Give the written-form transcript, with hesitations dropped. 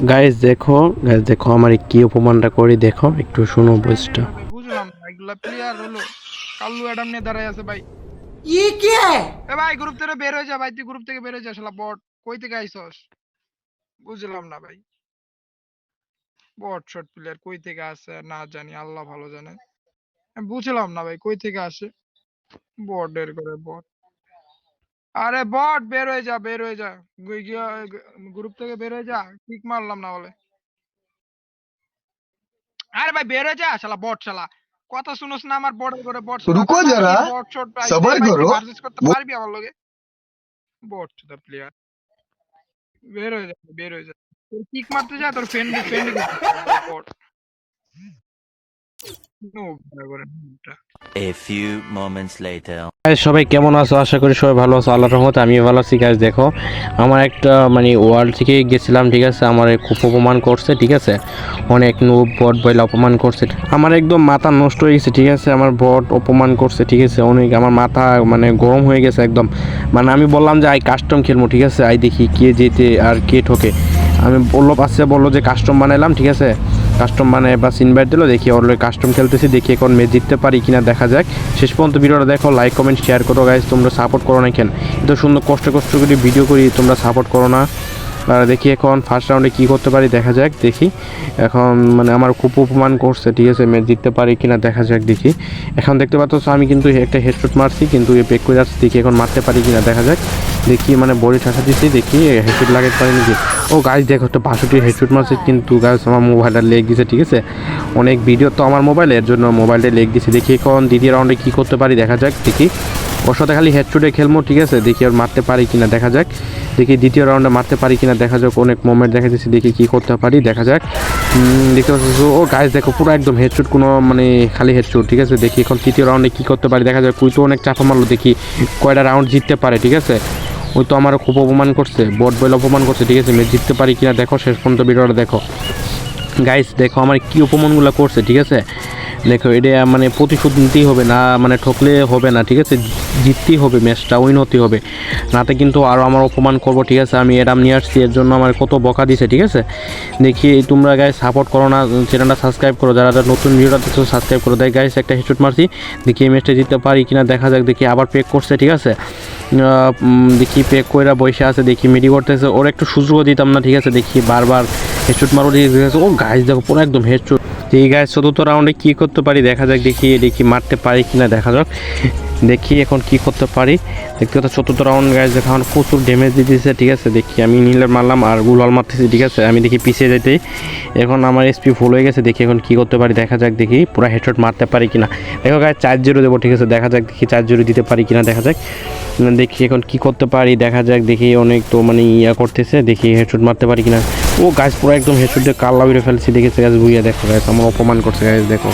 Guys দেখো আমার কি অপমানটা করি, দেখো একটু শোনো ভয়েসটা। ভাই বুঝলাম না এগুলা প্লেয়ার হলো কাল্লু অ্যাডাম নিয়ে দাঁড়ায় আছে ভাই। ये क्या है? এ ভাই গ্রুপ থেকে বের হয়ে যা ভাই, তুই গ্রুপ থেকে বের হয়ে যা, শালা বট কই থেকে আইছস? বুঝলাম না ভাই, বট শট প্লেয়ার কই থেকে আসে না জানি, আল্লাহ ভালো জানে। আমি বুঝলাম না ভাই কই থেকে আসে, বট বের করে বট। আরে বট বের হয়ে যা, বের হয়ে যা, গ্রুপ থেকে বের হয়ে যা, কিক মারলাম না বলে। আরে ভাই বের হয়ে যা শালা বট শালা, কথা শুনোস না আমার বটের করে বট শালা, रुको जरा বট শট পাইছে सबर ভাই, তুই करो ভার্সেস করতে वो পারবি আমার লগে? বট দা প্লেয়ার, বের হয়ে যা, বের হয়ে যা। তোর কিক মারতে যা, তোর ফ্রেন্ড ফ্রেন্ড বট নো করে এটা। A few moments later. Guys সবাই কেমন আছো? আশা করি সবাই ভালো আছো, আল্লাহর রহমতে আমি ভালো আছি। গাইস দেখো আমার একটা মানে ওয়ার্ল্ড থেকে গেছিলাম, ঠিক আছে, আমার খুব অপমান করছে, ঠিক আছে, অনেক নুব বট বইলা অপমান করছে, আমার একদম মাথা নষ্ট হয়ে গেছে, ঠিক আছে, আমার বট অপমান করছে, ঠিক আছে, অনেক আমার মাথা মানে গরম হয়ে গেছে একদম। মানে আমি বললাম যে আই কাস্টম খেলবো, ঠিক আছে, আই দেখি কে যেতে আর কে ঠকে। আমি বললো যে কাস্টম বানাইলাম, ঠিক আছে, কাস্টম মানে বাস ইনভাইট দিল, দেখি অলরেডি কাস্টম খেলতেছি, দেখি এখন ম্যাচ জিততে পারি কিনা দেখা যাক। শেষ পর্যন্ত ভিডিওটা দেখো, লাইক কমেন্ট শেয়ার করো গাইজ, তোমরা সাপোর্ট করো না কেন? এত সুন্দর কষ্ট করে ভিডিও করি, তোমরা সাপোর্ট করো না। আর দেখি এখন ফার্স্ট রাউন্ডে কী করতে পারি দেখা যাক, দেখি এখন মানে আমার খুব অপমান করছে, ঠিক আছে, ম্যাচ জিততে পারি কিনা দেখা যাক দেখি। এখন দেখতে পাচ্ছ আমি কিন্তু একটা হেডশট মারছি, কিন্তু এ পেক করে যাচ্ছি, দেখি এখন মারতে পারি কিনা দেখা যাক। দেখি মানে বডি ঠাসা দিচ্ছি, দেখি হেডশট লাগাতে পারি নাকি। ও গাইজ দেখো একটা 62 হেডশট মারছে, কিন্তু গাইজ আমার মোবাইলটা লেগ দিছে, ঠিক আছে, অনেক ভিডিও তো আমার মোবাইলে, এর জন্য মোবাইলটা লেগ দিছে। দেখি এখন দ্বিতীয় রাউন্ডে কী করতে পারি দেখা যাক দেখি। ওর সাথে খালি হেডশটে খেলবো, ঠিক আছে, দেখি আর মারতে পারি কিনা দেখা যাক। দেখি দ্বিতীয় রাউন্ডে মারতে পারি কিনা দেখা যাক, অনেক মোমেন্ট দেখা দিচ্ছি, দেখি কী করতে পারি দেখা যাক। দেখতে পাচ্ছি ও গাইজ দেখো পুরো একদম হেডশট, কোনো মানে খালি হেডশট, ঠিক আছে। দেখি এখন তৃতীয় রাউন্ডে কী করতে পারি দেখা যাক। কুই তো অনেক চাপা মারলো, দেখি কয়টা রাউন্ড জিততে পারে, ঠিক আছে। ওই তো আমারও খুব অপমান করছে, বট বল অপমান করছে, ঠিক আছে, ম্যাচ জিততে পারি কিনা দেখো, শেষ পর্যন্ত ভিডিওটা দেখো গাইস। দেখো আমার কি অপমানগুলো করছে, ঠিক আছে, দেখো এটা মানে প্রতিশোধ নিতেই হবে, না মানে ঠকলে হবে না, ঠিক আছে, জিততেই হবে, ম্যাচটা উইন হতে হবে, নাতে কিন্তু আরও আমার অপমান করবো, ঠিক আছে। আমি এরাম নিয়ে আসছি, এর জন্য আমার কত বকা দিছে, ঠিক আছে। দেখি তোমরা গাইস সাপোর্ট করো না, চ্যানেলটা সাবস্ক্রাইব করো, যারা নতুন ভিডিওটা দেখছো সাবস্ক্রাইব করো। দেখ গাইস একটা হেডশট মারছি, দেখি এই ম্যাচটা জিততে পারি কিনা দেখা যাক। দেখি আবার পেক করছে, ঠিক আছে, দেখি পেক কইরা বসে আছে, দেখি মিডি করতেছে, ওর একটু সুযোগও দিতাম না, ঠিক আছে, দেখি বারবার হেডশট মারো, ঠিক আছে। ও গাইস দেখো পুরো একদম হেডশট। ঠিক গাইস চতুর্থ রাউন্ডে কী করতে পারি দেখা যাক, দেখি মারতে পারি কিনা দেখা যাক। দেখি এখন কি করতে পারি, দেখতে পাচ্ছ চতুর্থ রাউন্ড গাইস দেখো আমার প্রচুর ড্যামেজ দিতেছে, ঠিক আছে। দেখি আমি নীলের মারলাম আর গুলাল মারতেছি, ঠিক আছে, আমি দেখি পিছিয়ে যেতেই এখন আমার এসপি ফুল হয়ে গেছে। দেখি এখন কি করতে পারি দেখা যাক, দেখি পুরো হেডশট মারতে পারি কিনা দেখো গাইস। 4-0 দেবো, ঠিক আছে, দেখা যাক দেখি 4-0 দিতে পারি কিনা দেখা যাক। দেখি এখন কি করতে পারি দেখা যাক, দেখি অনেক তো মানে ইয়া করতেছে, দেখি হেডশট মারতে পারি কিনা। ও গাইস পুরো একদম হেডশট দিয়ে কাল্লা বেড়ে ফেলছি, দেখেছে গাছ ভুইয়া, দেখো গাইস আমার অপমান করছে গাইস দেখো।